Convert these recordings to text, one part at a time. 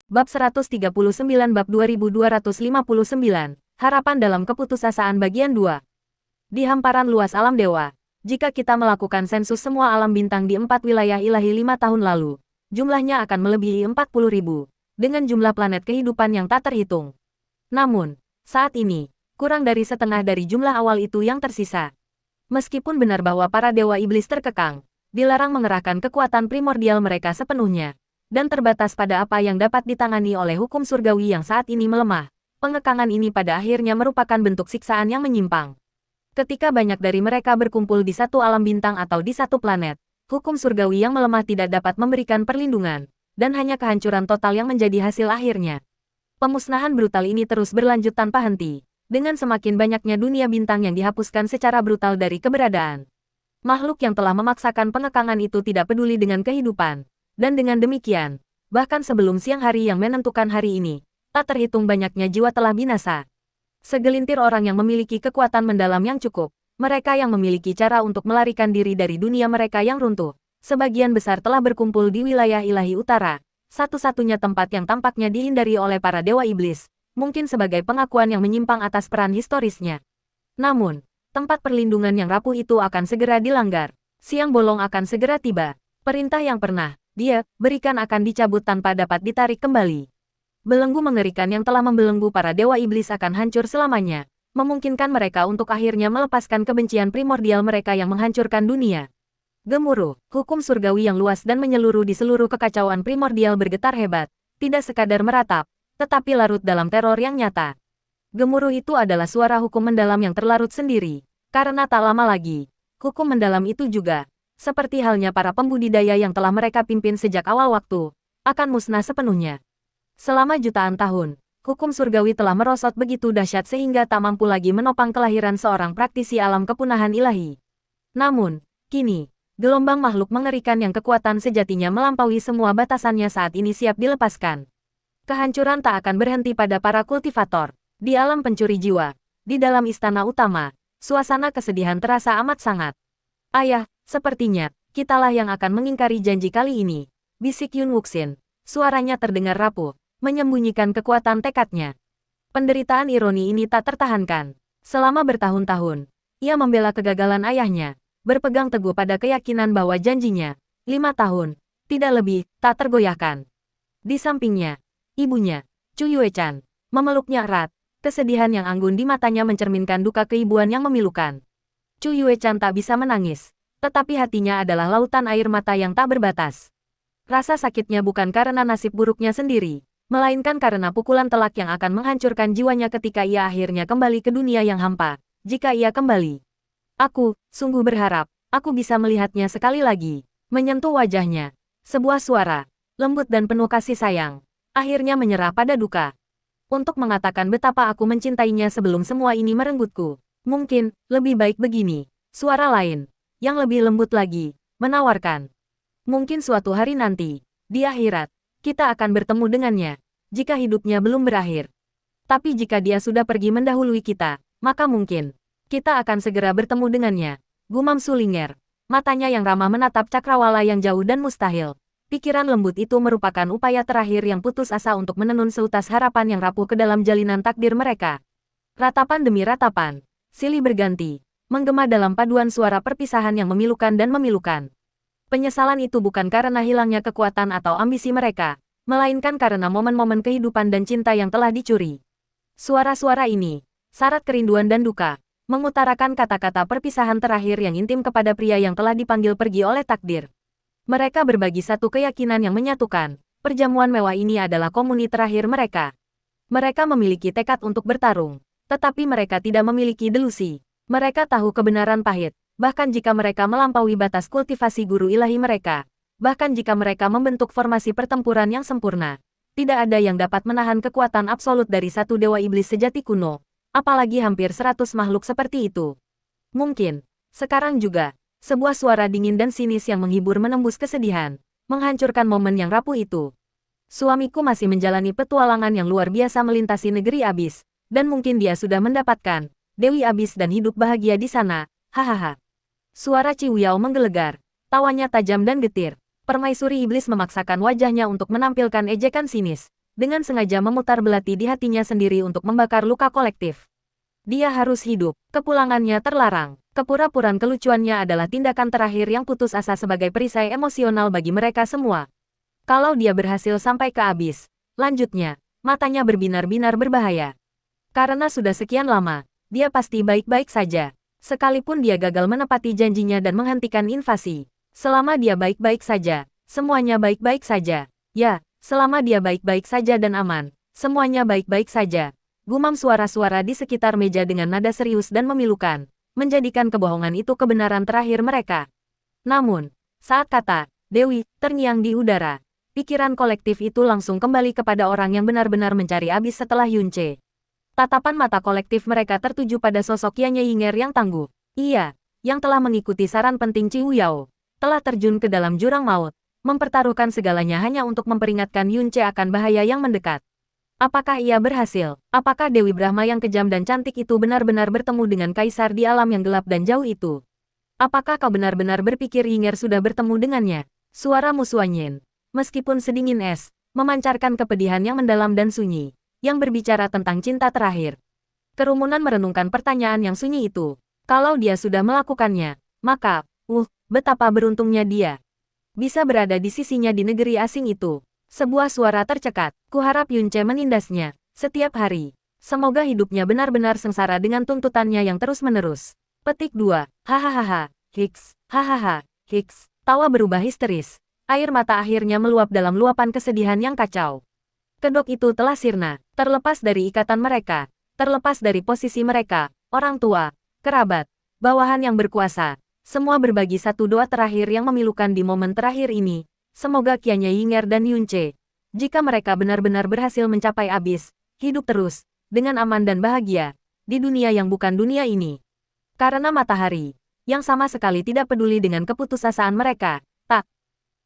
Bab 139 Bab 2259, Harapan dalam Keputusasaan Bagian 2. Di hamparan luas alam dewa, jika kita melakukan sensus semua alam bintang di 4 wilayah ilahi 5 tahun lalu, jumlahnya akan melebihi 40.000, dengan jumlah planet kehidupan yang tak terhitung. Namun, saat ini, kurang dari setengah dari jumlah awal itu yang tersisa. Meskipun benar bahwa para dewa iblis terkekang, dilarang mengerahkan kekuatan primordial mereka sepenuhnya, dan terbatas pada apa yang dapat ditangani oleh hukum surgawi yang saat ini melemah, pengekangan ini pada akhirnya merupakan bentuk siksaan yang menyimpang. Ketika banyak dari mereka berkumpul di satu alam bintang atau di satu planet, hukum surgawi yang melemah tidak dapat memberikan perlindungan, dan hanya kehancuran total yang menjadi hasil akhirnya. Pemusnahan brutal ini terus berlanjut tanpa henti, dengan semakin banyaknya dunia bintang yang dihapuskan secara brutal dari keberadaan. Makhluk yang telah memaksakan pengekangan itu tidak peduli dengan kehidupan. Dan dengan demikian, bahkan sebelum siang hari yang menentukan hari ini, tak terhitung banyaknya jiwa telah binasa. Segelintir orang yang memiliki kekuatan mendalam yang cukup, mereka yang memiliki cara untuk melarikan diri dari dunia mereka yang runtuh, sebagian besar telah berkumpul di wilayah ilahi utara, satu-satunya tempat yang tampaknya dihindari oleh para dewa iblis, mungkin sebagai pengakuan yang menyimpang atas peran historisnya. Namun, tempat perlindungan yang rapuh itu akan segera dilanggar, siang bolong akan segera tiba, perintah yang pernah dia berikan akan dicabut tanpa dapat ditarik kembali. Belenggu mengerikan yang telah membelenggu para dewa iblis akan hancur selamanya, memungkinkan mereka untuk akhirnya melepaskan kebencian primordial mereka yang menghancurkan dunia. Gemuruh, hukum surgawi yang luas dan menyeluruh di seluruh kekacauan primordial bergetar hebat, tidak sekadar meratap, tetapi larut dalam teror yang nyata. Gemuruh itu adalah suara hukum mendalam yang terlarut sendiri, karena tak lama lagi, hukum mendalam itu juga, seperti halnya para pembudidaya yang telah mereka pimpin sejak awal waktu, akan musnah sepenuhnya. Selama jutaan tahun, hukum surgawi telah merosot begitu dahsyat sehingga tak mampu lagi menopang kelahiran seorang praktisi alam kepunahan ilahi. Namun, kini, gelombang makhluk mengerikan yang kekuatan sejatinya melampaui semua batasannya saat ini siap dilepaskan. Kehancuran tak akan berhenti pada para kultivator. Di alam pencuri jiwa, di dalam istana utama, suasana kesedihan terasa amat sangat. Ayah, sepertinya, kitalah yang akan mengingkari janji kali ini, bisik Yun Wuxin. Suaranya terdengar rapuh, menyembunyikan kekuatan tekadnya. Penderitaan ironi ini tak tertahankan. Selama bertahun-tahun, ia membela kegagalan ayahnya, berpegang teguh pada keyakinan bahwa janjinya, 5 tahun, tidak lebih, tak tergoyahkan. Di sampingnya, ibunya, Chu Yuechan, memeluknya erat, kesedihan yang anggun di matanya mencerminkan duka keibuan yang memilukan. Chu Yuechan tak bisa menangis, tetapi hatinya adalah lautan air mata yang tak berbatas. Rasa sakitnya bukan karena nasib buruknya sendiri, melainkan karena pukulan telak yang akan menghancurkan jiwanya ketika ia akhirnya kembali ke dunia yang hampa. Jika ia kembali, aku sungguh berharap aku bisa melihatnya sekali lagi. Menyentuh wajahnya, sebuah suara lembut dan penuh kasih sayang akhirnya menyerah pada duka. Untuk mengatakan betapa aku mencintainya sebelum semua ini merenggutku, mungkin lebih baik begini. Suara lain yang lebih lembut lagi, menawarkan. Mungkin suatu hari nanti, di akhirat, kita akan bertemu dengannya, jika hidupnya belum berakhir. Tapi jika dia sudah pergi mendahului kita, maka mungkin, kita akan segera bertemu dengannya. Gumam Sulinger, matanya yang ramah menatap cakrawala yang jauh dan mustahil. Pikiran lembut itu merupakan upaya terakhir yang putus asa untuk menenun seutas harapan yang rapuh ke dalam jalinan takdir mereka. Ratapan demi ratapan, silih berganti, menggema dalam paduan suara perpisahan yang memilukan dan memilukan. Penyesalan itu bukan karena hilangnya kekuatan atau ambisi mereka, melainkan karena momen-momen kehidupan dan cinta yang telah dicuri. Suara-suara ini, syarat kerinduan dan duka, mengutarakan kata-kata perpisahan terakhir yang intim kepada pria yang telah dipanggil pergi oleh takdir. Mereka berbagi satu keyakinan yang menyatukan, perjamuan mewah ini adalah komuni terakhir mereka. Mereka memiliki tekad untuk bertarung, tetapi mereka tidak memiliki delusi. Mereka tahu kebenaran pahit, bahkan jika mereka melampaui batas kultivasi guru ilahi mereka, bahkan jika mereka membentuk formasi pertempuran yang sempurna, tidak ada yang dapat menahan kekuatan absolut dari satu dewa iblis sejati kuno, apalagi hampir 100 makhluk seperti itu. Mungkin, sekarang juga, sebuah suara dingin dan sinis yang menghibur menembus kesedihan, menghancurkan momen yang rapuh itu. Suamiku masih menjalani petualangan yang luar biasa melintasi negeri abis, dan mungkin dia sudah mendapatkan Dewi Abis dan hidup bahagia di sana, hahaha. Suara Ciwiao menggelegar, tawanya tajam dan getir. Permaisuri iblis memaksakan wajahnya untuk menampilkan ejekan sinis. dengan sengaja memutar belati di hatinya sendiri untuk membakar luka kolektif. Dia harus hidup, kepulangannya terlarang. Kepura-puraan kelucuannya adalah tindakan terakhir yang putus asa sebagai perisai emosional bagi mereka semua. Kalau dia berhasil sampai ke abyss, lanjutnya, matanya berbinar-binar berbahaya. Karena sudah sekian lama, dia pasti baik-baik saja. Sekalipun dia gagal menepati janjinya dan menghentikan invasi. Selama dia baik-baik saja, semuanya baik-baik saja. Ya, selama dia baik-baik saja dan aman, semuanya baik-baik saja. Gumam suara-suara di sekitar meja dengan nada serius dan memilukan, menjadikan kebohongan itu kebenaran terakhir mereka. Namun, saat kata Dewi terngiang di udara, pikiran kolektif itu langsung kembali kepada orang yang benar-benar mencari abis setelah Yunce. Tatapan mata kolektif mereka tertuju pada sosok Yanye Yinger yang tangguh. Ia, yang telah mengikuti saran penting Ciu Yao, telah terjun ke dalam jurang maut, mempertaruhkan segalanya hanya untuk memperingatkan Yunce akan bahaya yang mendekat. Apakah ia berhasil? Apakah Dewi Brahma yang kejam dan cantik itu benar-benar bertemu dengan kaisar di alam yang gelap dan jauh itu? Apakah kau benar-benar berpikir Yinger sudah bertemu dengannya? Suara Musuanyin, meskipun sedingin es, memancarkan kepedihan yang mendalam dan sunyi, yang berbicara tentang cinta terakhir. Kerumunan merenungkan pertanyaan yang sunyi itu. Kalau dia sudah melakukannya, maka, betapa beruntungnya dia. Bisa berada di sisinya di negeri asing itu. Sebuah suara tercekat. Kuharap Yunce menindasnya setiap hari. Semoga hidupnya benar-benar sengsara dengan tuntutannya yang terus-menerus. Petik 2. Hahaha. Hiks. Hahaha. Hiks. Tawa berubah histeris. Air mata akhirnya meluap dalam luapan kesedihan yang kacau. Kedok itu telah sirna, terlepas dari ikatan mereka, terlepas dari posisi mereka, orang tua, kerabat, bawahan yang berkuasa. Semua berbagi satu doa terakhir yang memilukan di momen terakhir ini. Semoga Yanye Yinger dan Yunce, jika mereka benar-benar berhasil mencapai abyss, hidup terus, dengan aman dan bahagia, di dunia yang bukan dunia ini. Karena matahari, yang sama sekali tidak peduli dengan keputusasaan mereka, tak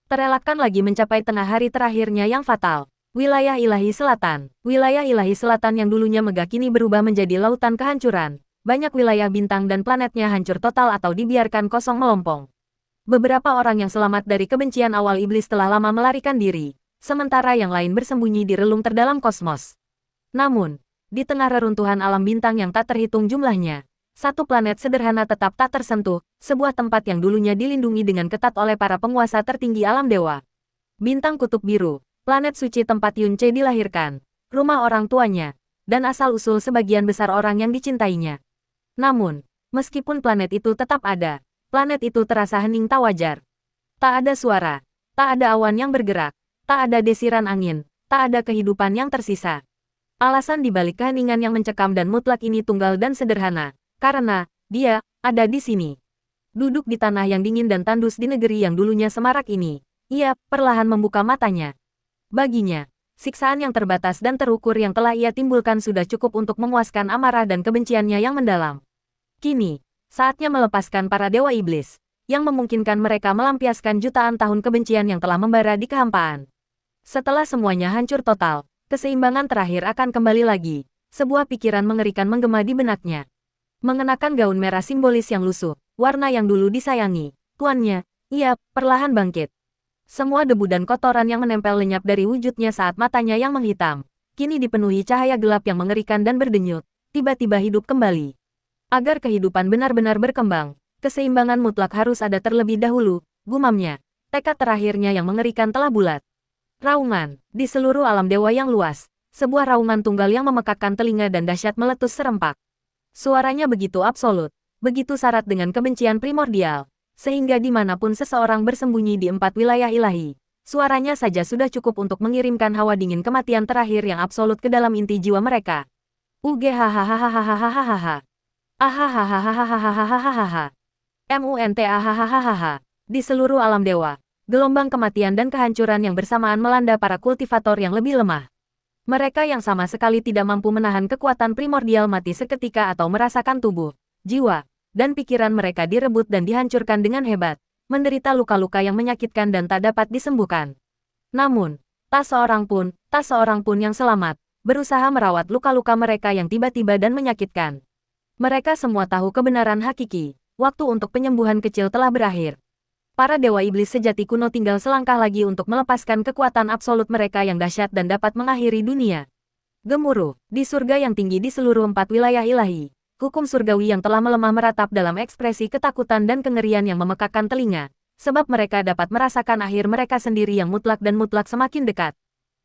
terelakkan lagi mencapai tengah hari terakhirnya yang fatal. Wilayah Ilahi Selatan. Wilayah Ilahi Selatan yang dulunya megah kini berubah menjadi lautan kehancuran. Banyak wilayah bintang dan planetnya hancur total atau dibiarkan kosong melompong. Beberapa orang yang selamat dari kebencian awal iblis telah lama melarikan diri, sementara yang lain bersembunyi di relung terdalam kosmos. Namun, di tengah reruntuhan alam bintang yang tak terhitung jumlahnya, satu planet sederhana tetap tak tersentuh, sebuah tempat yang dulunya dilindungi dengan ketat oleh para penguasa tertinggi alam dewa. Bintang Kutub Biru, planet suci tempat Yunce dilahirkan, rumah orang tuanya, dan asal-usul sebagian besar orang yang dicintainya. Namun, meskipun planet itu tetap ada, planet itu terasa hening tak wajar. Tak ada suara, tak ada awan yang bergerak, tak ada desiran angin, tak ada kehidupan yang tersisa. Alasan dibalik keheningan yang mencekam dan mutlak ini tunggal dan sederhana, karena dia ada di sini. Duduk di tanah yang dingin dan tandus di negeri yang dulunya semarak ini, ia perlahan membuka matanya. Baginya, siksaan yang terbatas dan terukur yang telah ia timbulkan sudah cukup untuk memuaskan amarah dan kebenciannya yang mendalam. Kini, saatnya melepaskan para dewa iblis, yang memungkinkan mereka melampiaskan jutaan tahun kebencian yang telah membara di kehampaan. Setelah semuanya hancur total, keseimbangan terakhir akan kembali lagi. Sebuah pikiran mengerikan menggema di benaknya. Mengenakan gaun merah simbolis yang lusuh, warna yang dulu disayangi, tuannya, ia perlahan bangkit. Semua debu dan kotoran yang menempel lenyap dari wujudnya saat matanya yang menghitam, kini dipenuhi cahaya gelap yang mengerikan dan berdenyut, tiba-tiba hidup kembali. Agar kehidupan benar-benar berkembang, keseimbangan mutlak harus ada terlebih dahulu, gumamnya. Tekad terakhirnya yang mengerikan telah bulat. Raungan, di seluruh alam dewa yang luas, sebuah raungan tunggal yang memekakkan telinga dan dahsyat meletus serempak. Suaranya begitu absolut, begitu syarat dengan kebencian primordial, sehingga dimanapun seseorang bersembunyi di 4 wilayah ilahi, suaranya saja sudah cukup untuk mengirimkan hawa dingin kematian terakhir yang absolut ke dalam inti jiwa mereka. Hahaha. Ahahahahahahahahaha. Muntahahahaha. Di seluruh alam dewa, gelombang kematian dan kehancuran yang bersamaan melanda para kultivator yang lebih lemah. Mereka yang sama sekali tidak mampu menahan kekuatan primordial mati seketika atau merasakan tubuh, jiwa, dan pikiran mereka direbut dan dihancurkan dengan hebat, menderita luka-luka yang menyakitkan dan tak dapat disembuhkan. Namun, tak seorang pun yang selamat, berusaha merawat luka-luka mereka yang tiba-tiba dan menyakitkan. Mereka semua tahu kebenaran hakiki, waktu untuk penyembuhan kecil telah berakhir. Para dewa iblis sejati kuno tinggal selangkah lagi untuk melepaskan kekuatan absolut mereka yang dahsyat dan dapat mengakhiri dunia. Gemuruh, di surga yang tinggi di seluruh 4 wilayah ilahi, hukum surgawi yang telah melemah meratap dalam ekspresi ketakutan dan kengerian yang memekakkan telinga, sebab mereka dapat merasakan akhir mereka sendiri yang mutlak dan mutlak semakin dekat.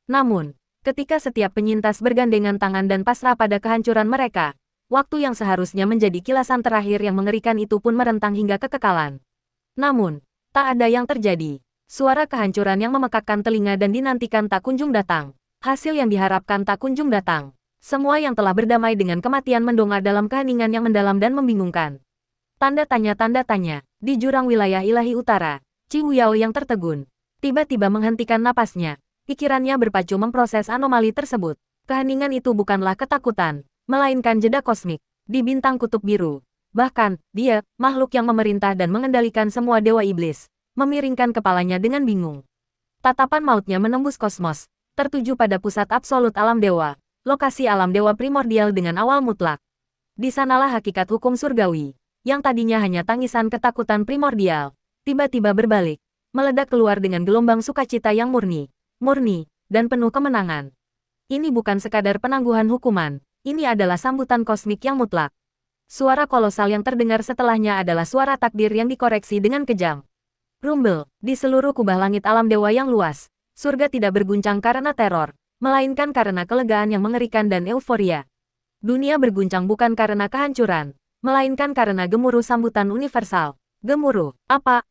Namun, ketika setiap penyintas bergandengan tangan dan pasrah pada kehancuran mereka, waktu yang seharusnya menjadi kilasan terakhir yang mengerikan itu pun merentang hingga kekekalan. Namun, tak ada yang terjadi. Suara kehancuran yang memekakkan telinga dan dinantikan tak kunjung datang. Hasil yang diharapkan tak kunjung datang. Semua yang telah berdamai dengan kematian mendongak dalam keheningan yang mendalam dan membingungkan. Tanda tanya, di jurang wilayah ilahi utara, Qi Wuyao yang tertegun, tiba-tiba menghentikan napasnya. Pikirannya berpacu memproses anomali tersebut. Keheningan itu bukanlah ketakutan, melainkan jeda kosmik, di bintang kutub biru. Bahkan, dia, makhluk yang memerintah dan mengendalikan semua dewa iblis, memiringkan kepalanya dengan bingung. Tatapan mautnya menembus kosmos, tertuju pada pusat absolut alam dewa, lokasi alam dewa primordial dengan awal mutlak. Di sanalah hakikat hukum surgawi, yang tadinya hanya tangisan ketakutan primordial, tiba-tiba berbalik, meledak keluar dengan gelombang sukacita yang murni, dan penuh kemenangan. Ini bukan sekadar penangguhan hukuman, ini adalah sambutan kosmik yang mutlak. Suara kolosal yang terdengar setelahnya adalah suara takdir yang dikoreksi dengan kejam. Rumble, di seluruh kubah langit alam dewa yang luas, surga tidak berguncang karena teror, melainkan karena kelegaan yang mengerikan dan euforia. Dunia berguncang bukan karena kehancuran, melainkan karena gemuruh sambutan universal. Gemuruh, apa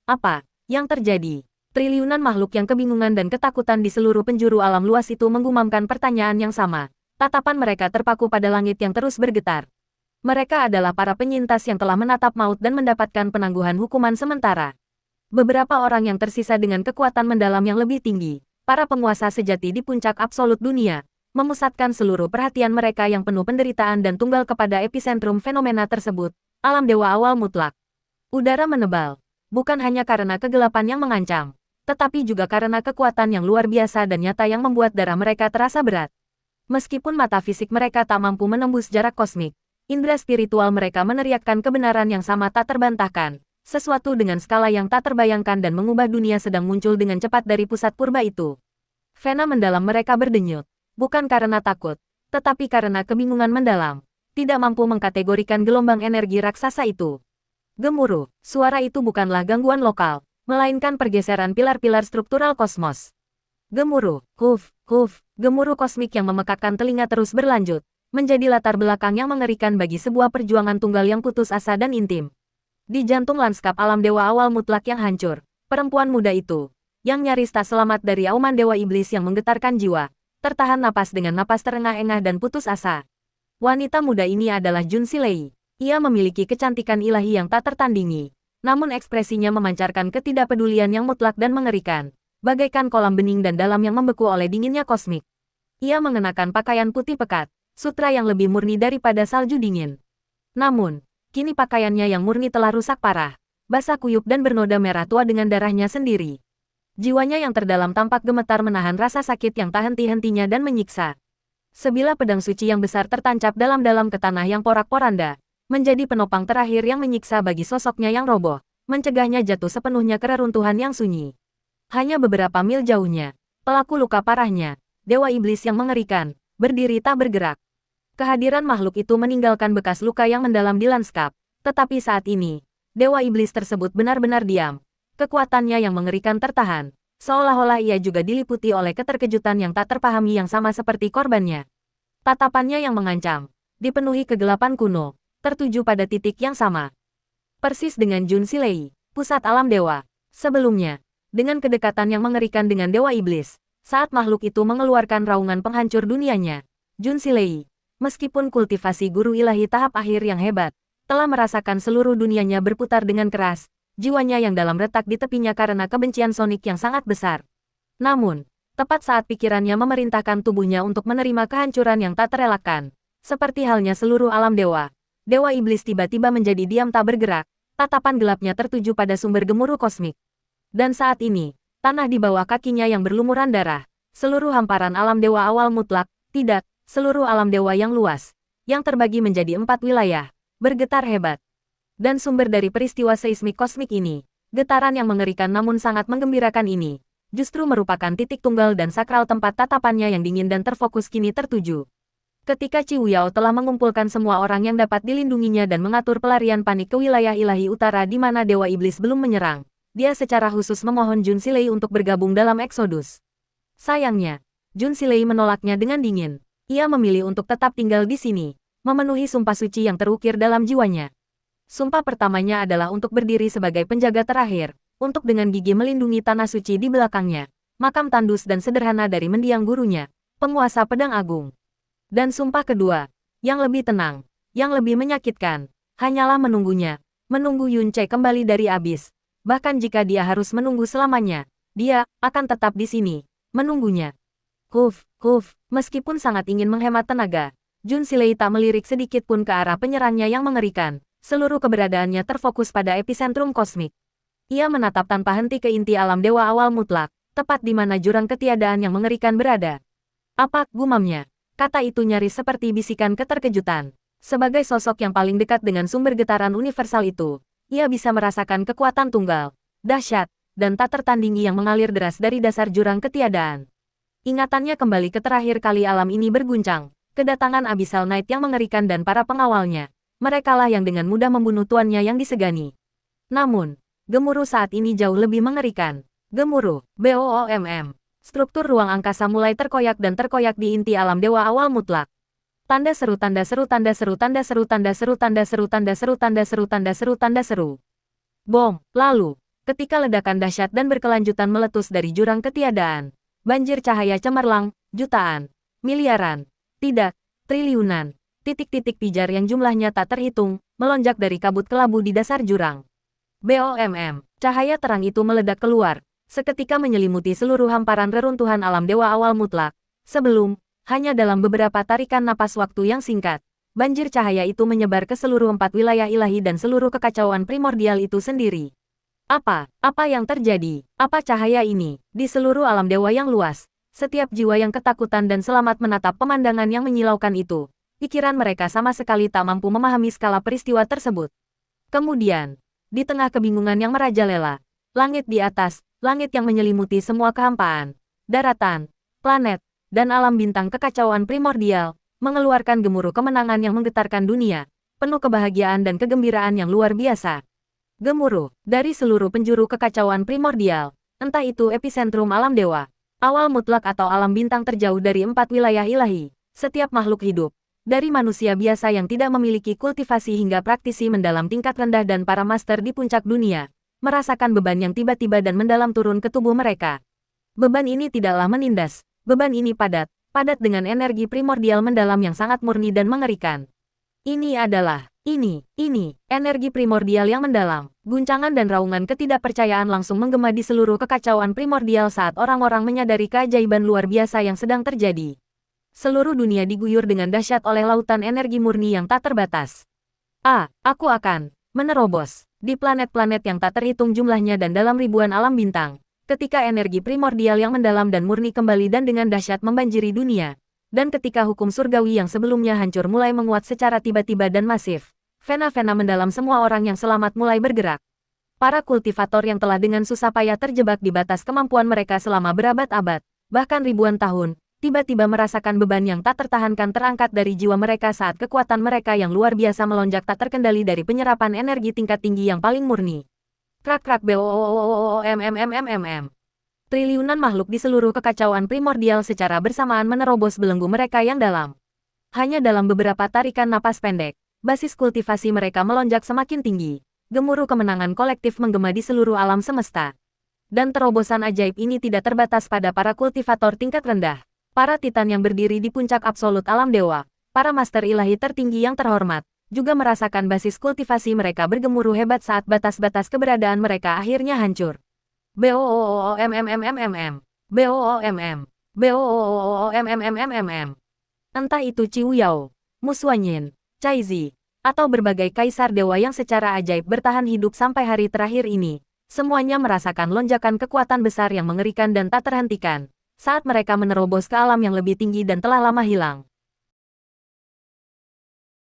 yang terjadi? Triliunan makhluk yang kebingungan dan ketakutan di seluruh penjuru alam luas itu menggumamkan pertanyaan yang sama. Tatapan mereka terpaku pada langit yang terus bergetar. Mereka adalah para penyintas yang telah menatap maut dan mendapatkan penangguhan hukuman sementara. Beberapa orang yang tersisa dengan kekuatan mendalam yang lebih tinggi, para penguasa sejati di puncak absolut dunia, memusatkan seluruh perhatian mereka yang penuh penderitaan dan tunggal kepada epicentrum fenomena tersebut, alam dewa awal mutlak. Udara menebal, bukan hanya karena kegelapan yang mengancam, tetapi juga karena kekuatan yang luar biasa dan nyata yang membuat darah mereka terasa berat. Meskipun mata fisik mereka tak mampu menembus jarak kosmik, indera spiritual mereka meneriakkan kebenaran yang sama tak terbantahkan. Sesuatu dengan skala yang tak terbayangkan dan mengubah dunia sedang muncul dengan cepat dari pusat purba itu. Vena mendalam mereka berdenyut, bukan karena takut, tetapi karena kebingungan mendalam, tidak mampu mengkategorikan gelombang energi raksasa itu. Gemuruh, suara itu bukanlah gangguan lokal, melainkan pergeseran pilar-pilar struktural kosmos. Gemuruh, gemuruh kosmik yang memekakkan telinga terus berlanjut, menjadi latar belakang yang mengerikan bagi sebuah perjuangan tunggal yang putus asa dan intim. Di jantung lanskap alam dewa awal mutlak yang hancur, perempuan muda itu, yang nyaris tak selamat dari auman dewa iblis yang menggetarkan jiwa, tertahan napas dengan napas terengah-engah dan putus asa. Wanita muda ini adalah Jun Silei. Ia memiliki kecantikan ilahi yang tak tertandingi, namun ekspresinya memancarkan ketidakpedulian yang mutlak dan mengerikan, bagaikan kolam bening dan dalam yang membeku oleh dinginnya kosmik. Ia mengenakan pakaian putih pekat, sutra yang lebih murni daripada salju dingin. Namun, kini pakaiannya yang murni telah rusak parah, basah kuyup dan bernoda merah tua dengan darahnya sendiri. Jiwanya yang terdalam tampak gemetar menahan rasa sakit yang tak henti-hentinya dan menyiksa. Sebilah pedang suci yang besar tertancap dalam-dalam ke tanah yang porak-poranda, menjadi penopang terakhir yang menyiksa bagi sosoknya yang roboh, mencegahnya jatuh sepenuhnya ke reruntuhan yang sunyi. Hanya beberapa mil jauhnya, pelaku luka parahnya, dewa iblis yang mengerikan, berdiri tak bergerak. Kehadiran makhluk itu meninggalkan bekas luka yang mendalam di lanskap, tetapi saat ini, dewa iblis tersebut benar-benar diam. Kekuatannya yang mengerikan tertahan, seolah-olah ia juga diliputi oleh keterkejutan yang tak terpahami yang sama seperti korbannya. Tatapannya yang mengancam, dipenuhi kegelapan kuno, tertuju pada titik yang sama. Persis dengan Jun Silei, pusat alam dewa. Sebelumnya, dengan kedekatan yang mengerikan dengan dewa iblis, saat makhluk itu mengeluarkan raungan penghancur dunianya, Jun Silei, meskipun kultivasi guru ilahi tahap akhir yang hebat, telah merasakan seluruh dunianya berputar dengan keras, jiwanya yang dalam retak di tepinya karena kebencian sonik yang sangat besar. Namun, tepat saat pikirannya memerintahkan tubuhnya untuk menerima kehancuran yang tak terelakkan, seperti halnya seluruh alam dewa, dewa iblis tiba-tiba menjadi diam tak bergerak, tatapan gelapnya tertuju pada sumber gemuruh kosmik. Dan saat ini, tanah di bawah kakinya yang berlumuran darah, seluruh hamparan alam dewa awal mutlak, tidak, seluruh alam dewa yang luas, yang terbagi menjadi 4 wilayah, bergetar hebat. Dan sumber dari peristiwa seismik kosmik ini, Getaran yang mengerikan namun sangat menggembirakan ini, justru merupakan titik tunggal dan sakral tempat tatapannya yang dingin dan terfokus kini tertuju. Ketika Ciu Yao telah mengumpulkan semua orang yang dapat dilindunginya dan mengatur pelarian panik ke wilayah ilahi utara di mana Dewa Iblis belum menyerang, dia secara khusus memohon Jun Silei untuk bergabung dalam Exodus. Sayangnya, Jun Silei menolaknya dengan dingin. Ia memilih untuk tetap tinggal di sini, memenuhi sumpah suci yang terukir dalam jiwanya. Sumpah pertamanya adalah untuk berdiri sebagai penjaga terakhir, untuk dengan gigi melindungi tanah suci di belakangnya, makam tandus dan sederhana dari mendiang gurunya, penguasa pedang agung. Dan sumpah kedua, yang lebih tenang, yang lebih menyakitkan, hanyalah menunggunya, menunggu Yun Ce kembali dari abis. Bahkan jika dia harus menunggu selamanya, dia akan tetap di sini, menunggunya. Meskipun sangat ingin menghemat tenaga, Jun Silei tak melirik sedikit pun ke arah penyerangnya yang mengerikan. Seluruh keberadaannya terfokus pada epicentrum kosmik. Ia menatap tanpa henti ke inti alam dewa awal mutlak, tepat di mana jurang ketiadaan yang mengerikan berada. Apa, gumamnya? Kata itu nyaris seperti bisikan keterkejutan. Sebagai sosok yang paling dekat dengan sumber getaran universal itu, ia bisa merasakan kekuatan tunggal, dahsyat, dan tak tertandingi yang mengalir deras dari dasar jurang ketiadaan. Ingatannya kembali ke terakhir kali alam ini berguncang, kedatangan Abyssal Knight yang mengerikan dan para pengawalnya. Merekalah yang dengan mudah membunuh tuannya yang disegani. Namun, gemuruh saat ini jauh lebih mengerikan. Gemuruh, BOOMM. Struktur ruang angkasa mulai terkoyak dan terkoyak di inti alam dewa awal mutlak. Tanda seru tanda seru tanda seru tanda seru tanda seru tanda seru tanda seru tanda seru tanda seru tanda seru. Bom, lalu, ketika ledakan dahsyat dan berkelanjutan meletus dari jurang ketiadaan, banjir cahaya cemerlang, jutaan, miliaran, tidak, triliunan, titik-titik pijar yang jumlahnya tak terhitung, melonjak dari kabut kelabu di dasar jurang. BOMM, cahaya terang itu meledak keluar, seketika menyelimuti seluruh hamparan reruntuhan alam dewa awal mutlak. Sebelum, hanya dalam beberapa tarikan napas waktu yang singkat, banjir cahaya itu menyebar ke seluruh 4 wilayah ilahi dan seluruh kekacauan primordial itu sendiri. Apa yang terjadi? Apa cahaya ini? Di seluruh alam dewa yang luas, setiap jiwa yang ketakutan dan selamat menatap pemandangan yang menyilaukan itu. Pikiran mereka sama sekali tak mampu memahami skala peristiwa tersebut. Kemudian, di tengah kebingungan yang merajalela, langit di atas, langit yang menyelimuti semua kehampaan, daratan, planet, dan alam bintang kekacauan primordial, mengeluarkan gemuruh kemenangan yang menggetarkan dunia, penuh kebahagiaan dan kegembiraan yang luar biasa. Gemuruh, dari seluruh penjuru kekacauan primordial, entah itu epicentrum alam dewa, awal mutlak atau alam bintang terjauh dari 4 wilayah ilahi, setiap makhluk hidup, dari manusia biasa yang tidak memiliki kultivasi hingga praktisi mendalam tingkat rendah dan para master di puncak dunia, merasakan beban yang tiba-tiba dan mendalam turun ke tubuh mereka. Beban ini tidaklah menindas, beban ini padat dengan energi primordial mendalam yang sangat murni dan mengerikan. Ini adalah, energi primordial yang mendalam. Guncangan dan raungan ketidakpercayaan langsung menggema di seluruh kekacauan primordial saat orang-orang menyadari keajaiban luar biasa yang sedang terjadi. Seluruh dunia diguyur dengan dahsyat oleh lautan energi murni yang tak terbatas. Aku akan menerobos di planet-planet yang tak terhitung jumlahnya dan dalam ribuan alam bintang. Ketika energi primordial yang mendalam dan murni kembali dan dengan dahsyat membanjiri dunia. Dan ketika hukum surgawi yang sebelumnya hancur mulai menguat secara tiba-tiba dan masif. Vena-vena mendalam semua orang yang selamat mulai bergerak. Para kultivator yang telah dengan susah payah terjebak di batas kemampuan mereka selama berabad-abad, bahkan ribuan tahun, tiba-tiba merasakan beban yang tak tertahankan terangkat dari jiwa mereka saat kekuatan mereka yang luar biasa melonjak tak terkendali dari penyerapan energi tingkat tinggi yang paling murni. Krak-krak BOOMMMMMM. Triliunan makhluk di seluruh kekacauan primordial secara bersamaan menerobos belenggu mereka yang dalam. Hanya dalam beberapa tarikan napas pendek, basis kultivasi mereka melonjak semakin tinggi. Gemuruh kemenangan kolektif menggema di seluruh alam semesta. Dan terobosan ajaib ini tidak terbatas pada para kultivator tingkat rendah. Para titan yang berdiri di puncak absolut alam dewa, para master ilahi tertinggi yang terhormat, juga merasakan basis kultivasi mereka bergemuruh hebat saat batas-batas keberadaan mereka akhirnya hancur. BOOMMMMMM. Entah itu Ciu Yao, Mu Xuanyin, Cai Zi, atau berbagai kaisar dewa yang secara ajaib bertahan hidup sampai hari terakhir ini, semuanya merasakan lonjakan kekuatan besar yang mengerikan dan tak terhentikan saat mereka menerobos ke alam yang lebih tinggi dan telah lama hilang.